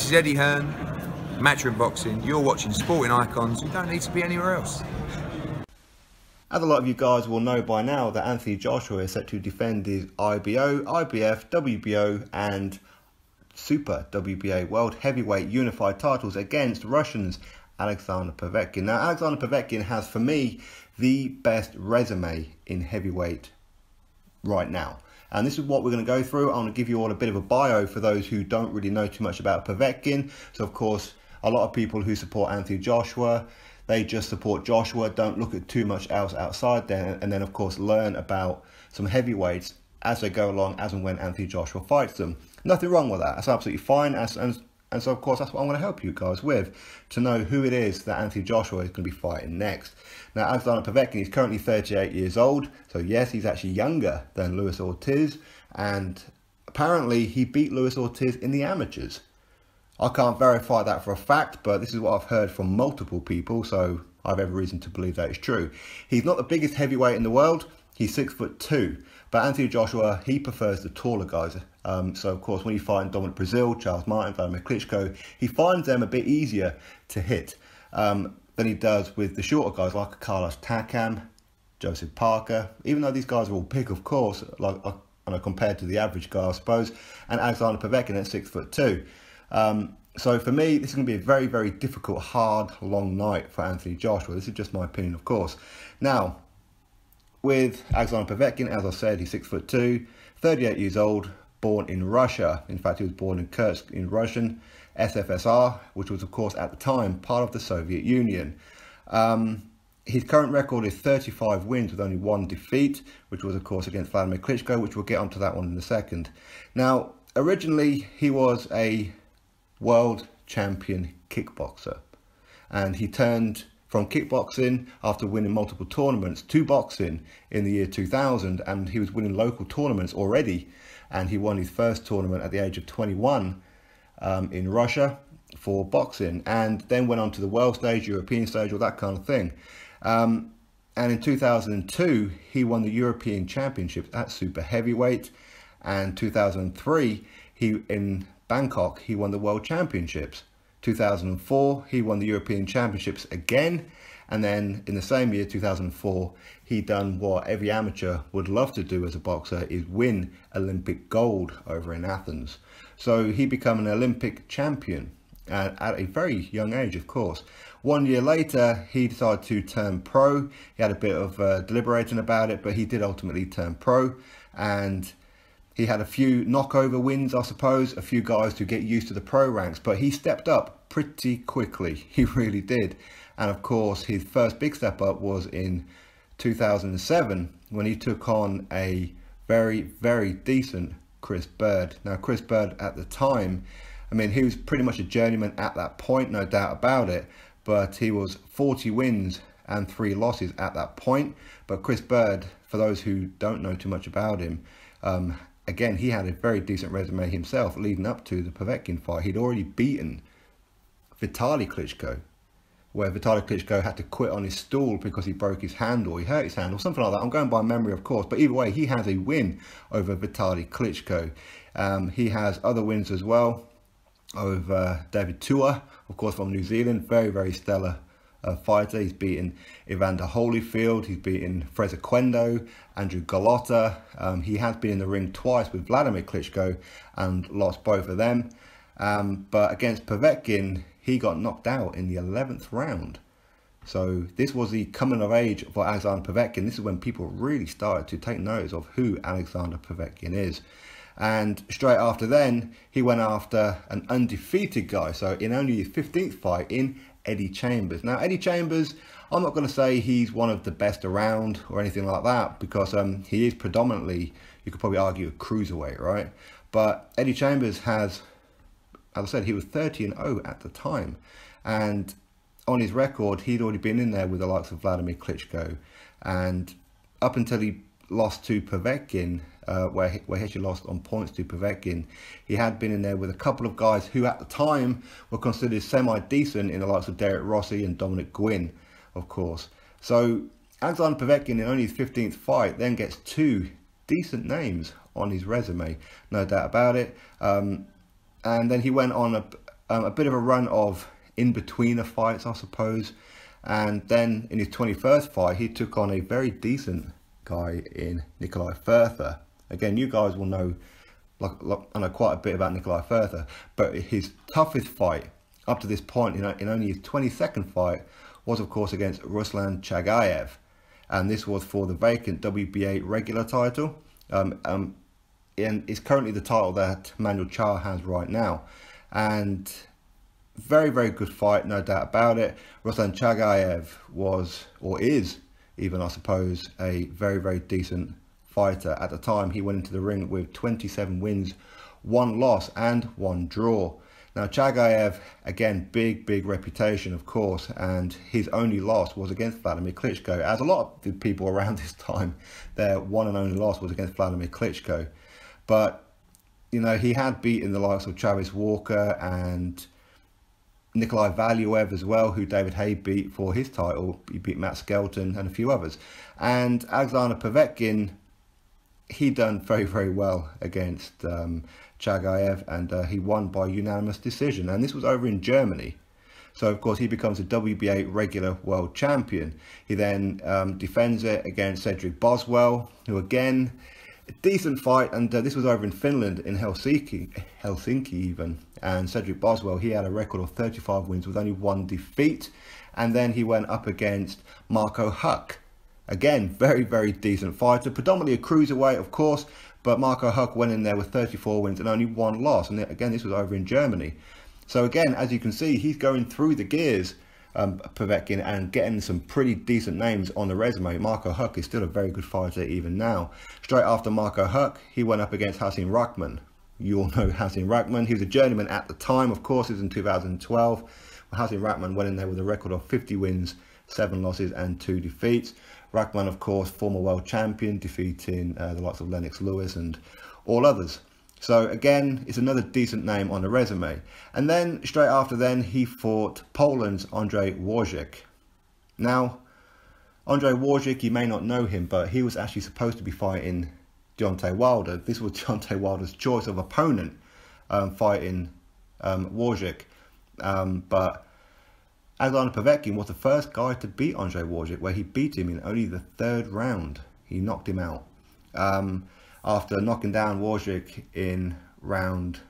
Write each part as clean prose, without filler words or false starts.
This is Eddie Hearn, Matchroom Boxing. You're watching Sporting Icons. You don't need to be anywhere else. As a lot of you guys will know by now, that Anthony Joshua is set to defend his IBO, IBF, WBO and Super WBA World Heavyweight Unified titles against Russians Alexander Povetkin. Now, Alexander Povetkin has, for me, the best resume in heavyweight right now. And this is what we're going to go through. I'm going to give you all a bit of a bio for those who don't really know too much about Povetkin. So, of course, a lot of people who support Anthony Joshua, they just support Joshua, don't look at too much else outside there. And then, of course, learn about some heavyweights as they go along, as and when Anthony Joshua fights them. Nothing wrong with that. That's absolutely fine. And so, of course, that's what I'm going to help you guys with, to know who it is that Anthony Joshua is going to be fighting next. Now, Alexander Povetkin is currently 38 years old. So, yes, he's actually younger than Luis Ortiz. And apparently, he beat Luis Ortiz in the amateurs. I can't verify that for a fact, but this is what I've heard from multiple people. So, I have every reason to believe that is true. He's not the biggest heavyweight in the world. He's 6'2". But Anthony Joshua, he prefers the taller guys. So, of course, when he fights Dominic Brazil, Charles Martin, Vladimir Klitschko, he finds them a bit easier to hit than he does with the shorter guys like Carlos Takam, Joseph Parker. Even though these guys are all big, of course, like compared to the average guy, I suppose, and Alexander Povetkin at 6'2". So for me, this is going to be a very, very difficult, hard, long night for Anthony Joshua. This is just my opinion, of course. Now, with Alexander Povetkin, as I said, he's 6'2", 38 years old, born in Russia. In fact, he was born in Kursk in Russian SFSR, which was, of course, at the time, part of the Soviet Union. His current record is 35 wins with only 1 defeat, which was, of course, against Vladimir Klitschko, which we'll get onto that one in a second. Now, originally, he was a world champion kickboxer, and he turned from kickboxing after winning multiple tournaments to boxing in the year 2000, and he was winning local tournaments already, and he won his first tournament at the age of 21 in Russia for boxing, and then went on to the world stage, European stage, all that kind of thing. And in 2002, he won the European Championships at super heavyweight, and 2003, in Bangkok, he won the World Championships. 2004, he won the European Championships again, and then in the same year, 2004, he done what every amateur would love to do as a boxer, is win Olympic gold over in Athens. So he became an Olympic champion at a very young age, of course. 1 year later, he decided to turn pro. He had a bit of deliberating about it, but he did ultimately turn pro, and he had a few knockover wins, I suppose, a few guys to get used to the pro ranks, but he stepped up pretty quickly. He really did. And of course, his first big step up was in 2007 when he took on a very, very decent Chris Bird. Now, Chris Bird at the time, I mean, he was pretty much a journeyman at that point, no doubt about it, but he was 40 wins and 3 losses at that point. But Chris Bird, for those who don't know too much about him, again, he had a very decent resume himself leading up to the Povetkin fight. He'd already beaten Vitaly Klitschko, where Vitaly Klitschko had to quit on his stool because he broke his hand or he hurt his hand or something like that. I'm going by memory, of course, but either way, he has a win over Vitaly Klitschko. He has other wins as well over David Tua, of course, from New Zealand. Very, very stellar fighter. He's beaten Evander Holyfield, he's beaten Fraser Quendo, Andrew Golota. He has been in the ring twice with Vladimir Klitschko and lost both of them. But against Povetkin, he got knocked out in the 11th round. So this was the coming of age for Alexander Povetkin. This is when people really started to take notice of who Alexander Povetkin is. And straight after then, he went after an undefeated guy. So in only his 15th fight, in Eddie Chambers. Now, Eddie Chambers, I'm not going to say he's one of the best around or anything like that, because he is predominantly, you could probably argue, a cruiserweight, right? But Eddie Chambers has, as I said, he was 30-0 at the time. And on his record, he'd already been in there with the likes of Vladimir Klitschko. And up until he lost to Povetkin, where he actually lost on points to Povetkin, he had been in there with a couple of guys who at the time were considered semi-decent in the likes of Derek Rossi and Dominic Gwynn, of course. So Alexander Povetkin, in only his 15th fight, then gets 2 decent names on his resume, no doubt about it. And then he went on a bit of a run of in-betweener fights, I suppose. And then in his 21st fight, he took on a very decent guy in Nikolai Further. Again, you guys will know, I know quite a bit about Nikolai Further, but his toughest fight up to this point, in only his 22nd fight, was of course against Ruslan Chagayev. And this was for the vacant WBA regular title. And it's currently the title that Manuel Charr has right now. And very, very good fight, no doubt about it. Ruslan Chagayev was, or is even, I suppose, a very, very decent fighter. At the time, he went into the ring with 27 wins, 1 loss and 1 draw. Now, Chagayev, again, big reputation, of course, and his only loss was against Vladimir Klitschko. As a lot of the people around this time, their one and only loss was against Vladimir Klitschko. But, he had beaten the likes of Travis Walker and Nikolai Valuev as well, who David Haye beat for his title. He beat Matt Skelton and a few others. And Alexander Povetkin, he done very, very well against Chagayev, and he won by unanimous decision. And this was over in Germany. So, of course, he becomes a WBA regular world champion. He then defends it against Cedric Boswell, who, again, a decent fight. And this was over in Finland, in Helsinki even. And Cedric Boswell, he had a record of 35 wins with only 1 defeat. And then he went up against Marco Huck. Again, very, very decent fighter. Predominantly a cruiserweight, of course. But Marco Huck went in there with 34 wins and only 1 loss. And again, this was over in Germany. So again, as you can see, he's going through the gears, Povetkin, and getting some pretty decent names on the resume. Marco Huck is still a very good fighter even now. Straight after Marco Huck, he went up against Hasim Rahman. You all know Hasim Rahman. He was a journeyman at the time, of course. It was in 2012. Hasim Rahman went in there with a record of 50 wins, 7 losses and 2 defeats. Rahman, of course, former world champion, defeating the likes of Lennox Lewis and all others. So again, it's another decent name on the resume. And then straight after then, he fought Poland's Andrzej Wojcik. Now, Andrzej Wojcik, you may not know him, but he was actually supposed to be fighting Deontay Wilder. This was Deontay Wilder's choice of opponent, fighting Wojcik. But Alexander Povetkin was the first guy to beat Andrzej Wojcik, where he beat him in only the 3rd round. He knocked him out. After knocking down Wojcik in round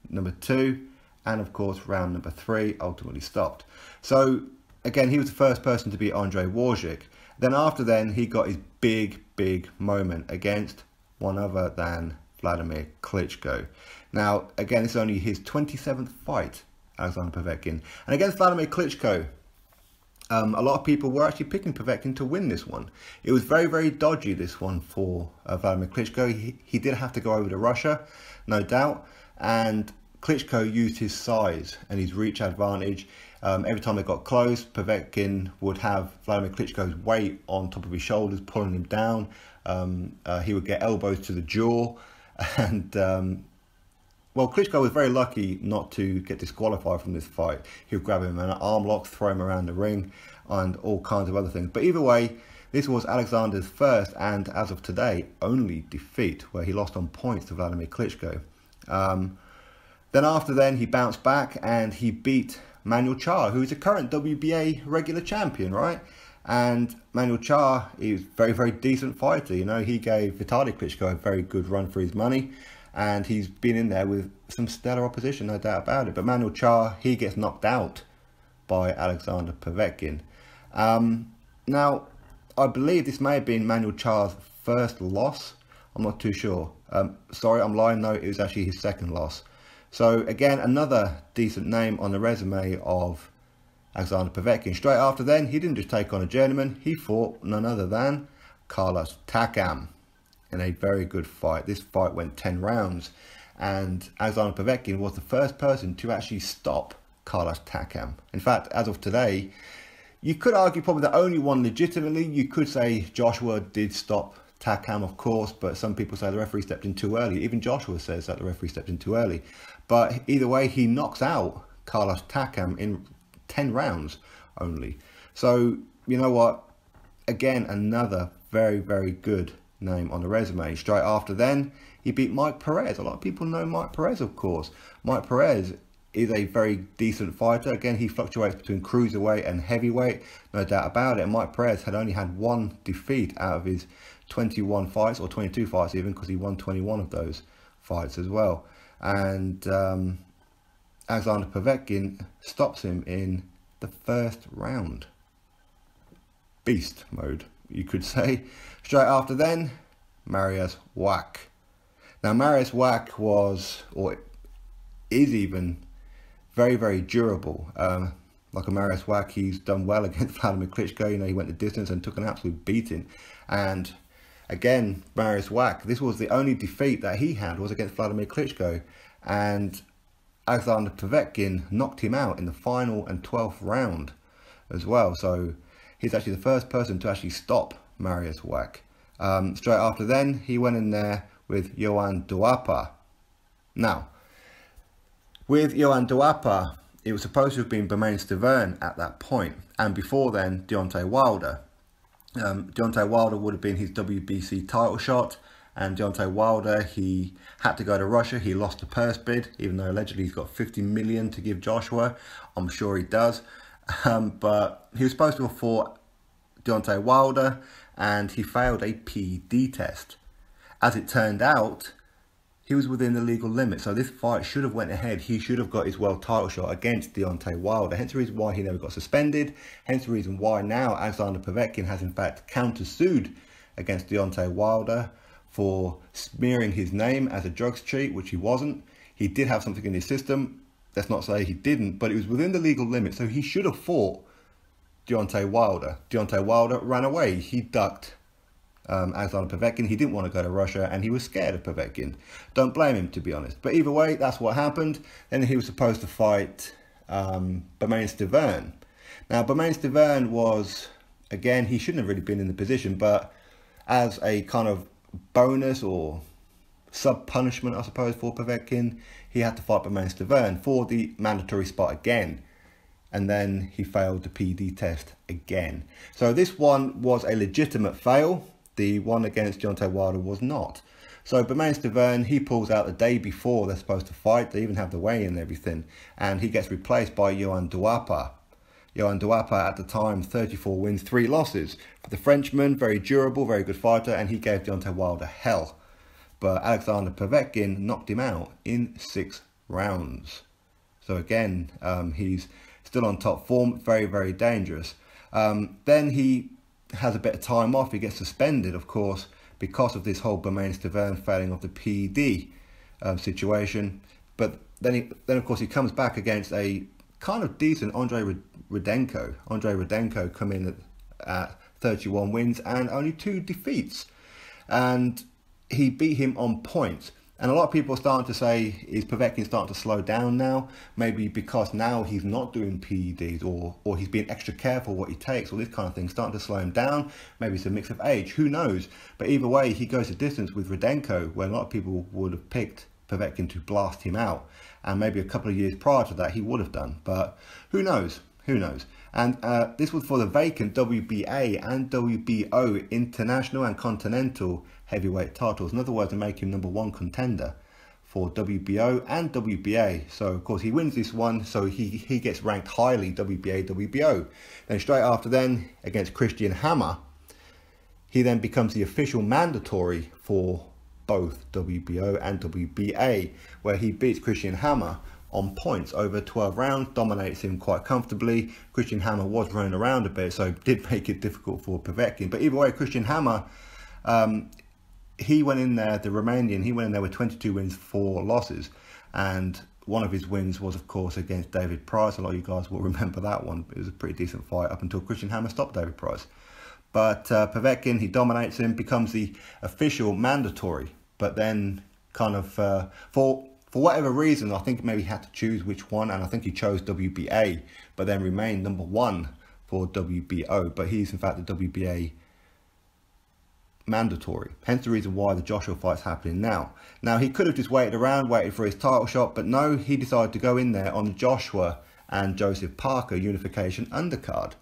number 2, and of course round number 3, ultimately stopped. So again, he was the first person to beat Andrzej Wojcik. Then after then, he got his big moment against one other than Vladimir Klitschko. Now, again, this is only his 27th fight, Alexander Povetkin. And against Vladimir Klitschko, a lot of people were actually picking Povetkin to win this one. It was very, very dodgy, this one, for Vladimir Klitschko. He did have to go over to Russia, no doubt. And Klitschko used his size and his reach advantage. Every time they got close, Povetkin would have Vladimir Klitschko's weight on top of his shoulders, pulling him down. He would get elbows to the jaw. And, well, Klitschko was very lucky not to get disqualified from this fight. He would grab him in an arm lock, throw him around the ring, and all kinds of other things. But either way, this was Alexander's first and, as of today, only defeat, where he lost on points to Vladimir Klitschko. Then after then, he bounced back and he beat Manuel Charr, who is a current WBA regular champion, right? And Manuel Charr is a very, very decent fighter. He gave Vitaly Klitschko a very good run for his money. And he's been in there with some stellar opposition, no doubt about it. But Manuel Charr, he gets knocked out by Alexander Povetkin. Now, I believe this may have been Manuel Charr's first loss. I'm not too sure. Sorry, I'm lying. No, it was actually his 2nd loss. So, again, another decent name on the resume of Alexander Povetkin. Straight after then, he didn't just take on a journeyman. He fought none other than Carlos Takam in a very good fight. This fight went 10 rounds. And Alexander Povetkin was the first person to actually stop Carlos Takam. In fact, as of today, you could argue probably the only one legitimately. You could say Joshua did stop Takam, of course, but some people say the referee stepped in too early. Even Joshua says that the referee stepped in too early. But either way, he knocks out Carlos Takam in 10 rounds only. So, you know what? Again, another very, very good name on the resume. Straight after then, he beat Mike Perez. A lot of people know Mike Perez, of course. Mike Perez is a very decent fighter. Again, he fluctuates between cruiserweight and heavyweight, no doubt about it. And Mike Perez had only had one defeat out of his 21 fights, or 22 fights even, because he won 21 of those fights as well. And Alexander Povetkin stops him in the first round. Beast mode, you could say. Straight after then, Mariusz Wach. Now, Mariusz Wach was, or is even, very, very durable. Like a Mariusz Wach, he's done well against Vladimir Klitschko. You know, he went the distance and took an absolute beating. And again, Mariusz Wach, this was the only defeat that he had was against Vladimir Klitschko. And Alexander Povetkin knocked him out in the final and 12th round as well. So he's actually the first person to actually stop Mariusz Wach. Straight after then, he went in there with Johan Duhaupas. Now, with Johan Duhaupas, it was supposed to have been Bermane Stiverne at that point, and before then, Deontay Wilder. Deontay Wilder would have been his WBC title shot, and Deontay Wilder, he had to go to Russia. He lost the purse bid, even though allegedly he's got 50 million to give Joshua. I'm sure he does. But he was supposed to have fought Deontay Wilder, and he failed a PED test. As it turned out, he was within the legal limit, so this fight should have went ahead. He should have got his world title shot against Deontay Wilder. Hence the reason why he never got suspended. Hence the reason why now Alexander Povetkin has in fact countersued against Deontay Wilder for smearing his name as a drugs cheat, which he wasn't. He did have something in his system. Let's not say he didn't, but it was within the legal limit, so he should have fought Deontay Wilder. Deontay Wilder ran away. He ducked Alexander Povetkin. He didn't want to go to Russia, and he was scared of Povetkin. Don't blame him, to be honest. But either way, that's what happened. Then he was supposed to fight Bermane Stiverne. Now, Bermane Stiverne was, again, he shouldn't have really been in the position, but as a kind of bonus or sub-punishment, I suppose, for Povetkin, he had to fight Bermane Stiverne for the mandatory spot again. And then he failed the PED test again. So this one was a legitimate fail. The one against Deontay Wilder was not. So Bermane Stiverne, he pulls out the day before they're supposed to fight. They even have the weigh-in and everything. And he gets replaced by Johan Duhaupas. Johan Duhaupas at the time, 34 wins, 3 losses. For the Frenchman, very durable, very good fighter, and he gave Deontay Wilder hell. But Alexander Povetkin knocked him out in 6 rounds. So again, he's still on top form, very, very dangerous. Then he has a bit of time off. He gets suspended, of course, because of this whole Bermane Stiverne failing of the PED situation. But then of course, he comes back against a kind of decent Andre Rudenko. Andre Rudenko come in at 31 wins and only 2 defeats. And he beat him on points. And a lot of people are starting to say, is Povetkin starting to slow down now? Maybe because now he's not doing PEDs, or he's being extra careful what he takes, or this kind of thing, starting to slow him down. Maybe it's a mix of age, who knows? But either way, he goes the distance with Rudenko, where a lot of people would have picked Povetkin to blast him out. And maybe a couple of years prior to that, he would have done. But who knows? Who knows? And this was for the vacant WBA and WBO international and continental heavyweight titles. In other words, to make him #1 contender for WBO and WBA. So, of course, he wins this one, so he gets ranked highly WBA, WBO. Then straight after then, against Christian Hammer, he then becomes the official mandatory for both WBO and WBA, where he beats Christian Hammer on points over 12 rounds, dominates him quite comfortably. Christian Hammer was running around a bit, so it did make it difficult for Povetkin. But either way, Christian Hammer, he went in there, the Romanian, he went in there with 22 wins, 4 losses. And one of his wins was, of course, against David Price. A lot of you guys will remember that one. It was a pretty decent fight up until Christian Hammer stopped David Price. But Povetkin, he dominates him, becomes the official mandatory. But then kind of, for whatever reason, I think maybe he had to choose which one, and I think he chose WBA, but then remained #1 for WBO. But he's in fact the WBA mandatory. Hence the reason why the Joshua fight's happening now. Now, he could have just waited around, waited for his title shot, but no, he decided to go in there on the Joshua and Joseph Parker unification undercard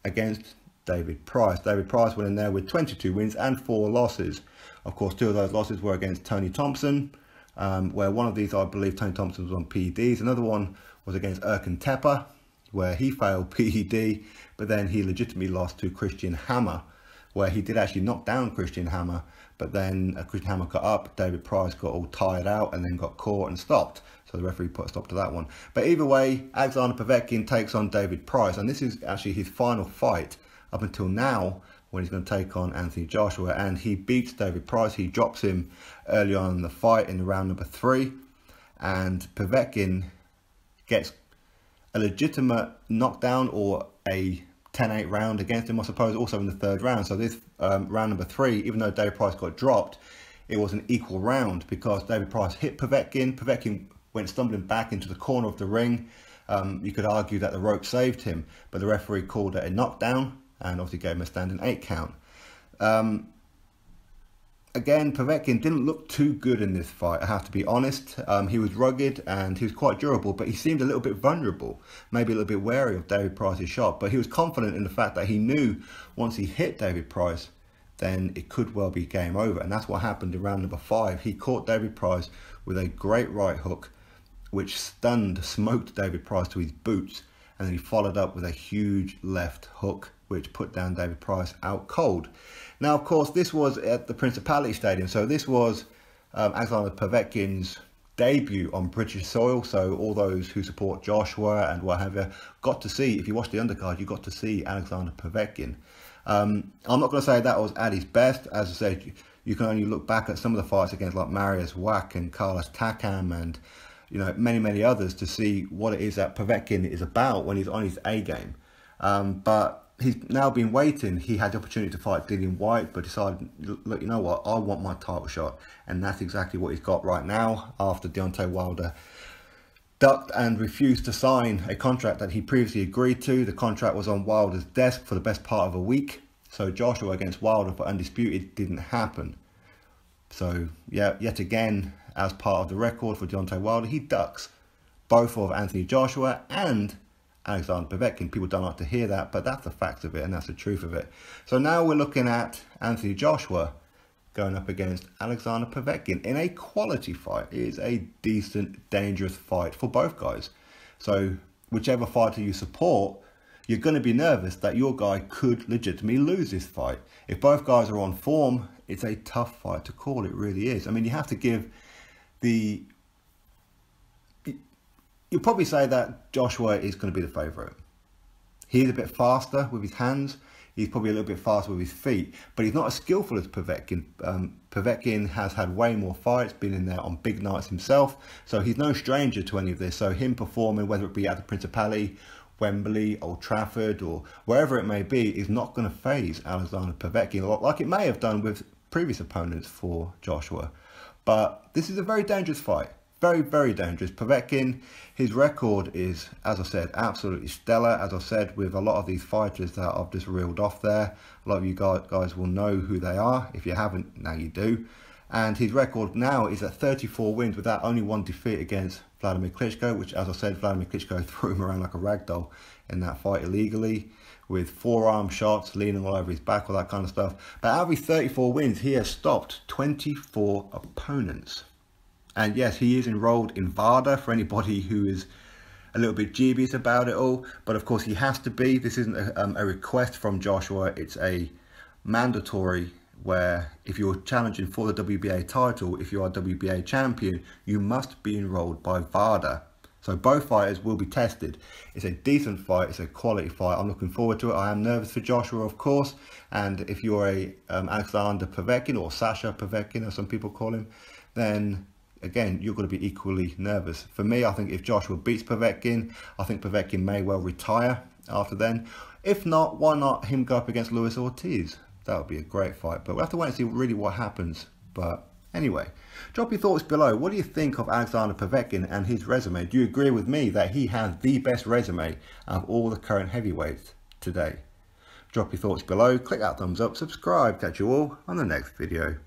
against David Price. David Price went in there with 22 wins and 4 losses. Of course, 2 of those losses were against Tony Thompson, where one of these, I believe, Tony Thompson was on PEDs. Another one was against Erkan Tepe, where he failed PED, but then he legitimately lost to Christian Hammer, where he did actually knock down Christian Hammer, but then Christian Hammer got up, David Price got all tired out and then got caught and stopped. So the referee put a stop to that one. But either way, Alexander Povetkin takes on David Price, and this is actually his final fight up until now, when he's going to take on Anthony Joshua, and he beats David Price. He drops him early on in the fight in round number 3, and Povetkin gets a legitimate knockdown or a 10-8 round against him, I suppose, also in the 3rd round. So this round number 3, even though David Price got dropped, it was an equal round because David Price hit Povetkin. Povetkin went stumbling back into the corner of the ring. You could argue that the rope saved him, but the referee called it a knockdown and obviously gave him a standing 8 count. Again, Povetkin didn't look too good in this fight, I have to be honest. He was rugged and he was quite durable, but he seemed a little bit vulnerable, maybe a little bit wary of David Price's shot. But he was confident in the fact that he knew once he hit David Price, then it could well be game over. And that's what happened in round number 5. He caught David Price with a great right hook, which smoked David Price to his boots. And then he followed up with a huge left hook, which put down David Price out cold. Now, of course, this was at the Principality Stadium, so this was Alexander Povetkin's debut on British soil. So all those who support Joshua and what have you got to see, if you watch the undercard, you got to see Alexander Povetkin. I'm not going to say that was at his best. As I said, you can only look back at some of the fights against like Mariusz Wach and Carlos Takam and many others to see what it is that Povetkin is about when he's on his A game. But he's now been waiting. He had the opportunity to fight Dillian Whyte, but decided, look, you know what, I want my title shot. And that's exactly what he's got right now, after Deontay Wilder ducked and refused to sign a contract that he previously agreed to. The contract was on Wilder's desk for the best part of a week. So Joshua against Wilder for Undisputed didn't happen. So, yeah, yet again, as part of the record for Deontay Wilder, he ducks both of Anthony Joshua and Alexander Povetkin. People don't like to hear that, but that's the fact of it, and that's the truth of it. So now we're looking at Anthony Joshua going up against Alexander Povetkin in a quality fight. It is a decent, dangerous fight for both guys. So whichever fighter you support, you're going to be nervous that your guy could legitimately lose this fight. If both guys are on form, it's a tough fight to call. It really is. I mean, you have to give the... You'll probably say that Joshua is going to be the favourite. He's a bit faster with his hands. He's probably a little bit faster with his feet, but he's not as skillful as Povetkin. Povetkin has had way more fights, been in there on big nights himself, so he's no stranger to any of this. So him performing, whether it be at the Principality, Wembley, Old Trafford, or wherever it may be, is not going to faze Alexander Povetkin, like it may have done with previous opponents for Joshua. But this is a very dangerous fight. Very, very dangerous. Povetkin, his record is, as I said, absolutely stellar. As I said, with a lot of these fighters that I've just reeled off there, a lot of you guys will know who they are. If you haven't, now you do. And his record now is at 34 wins without only one defeat against Vladimir Klitschko, which, as I said, Vladimir Klitschko threw him around like a ragdoll in that fight illegally, with forearm shots, leaning all over his back, all that kind of stuff. But out of his 34 wins, he has stopped 24 opponents. And yes, he is enrolled in VADA for anybody who is a little bit dubious about it all. But of course, he has to be. This isn't a request from Joshua. It's a mandatory where if you're challenging for the WBA title, if you are WBA champion, you must be enrolled by VADA. So both fighters will be tested. It's a decent fight. It's a quality fight. I'm looking forward to it. I am nervous for Joshua, of course. And if you're a Alexander Povetkin, or Sasha Povetkin, as some people call him, then again, you're going to be equally nervous. For me, I think if Joshua beats Povetkin, I think Povetkin may well retire after then. If not, why not him go up against Luis Ortiz? That would be a great fight. But we'll have to wait and see really what happens. But anyway, drop your thoughts below. What do you think of Alexander Povetkin and his resume? Do you agree with me that he has the best resume of all the current heavyweights today? Drop your thoughts below. Click that thumbs up. Subscribe. Catch you all on the next video.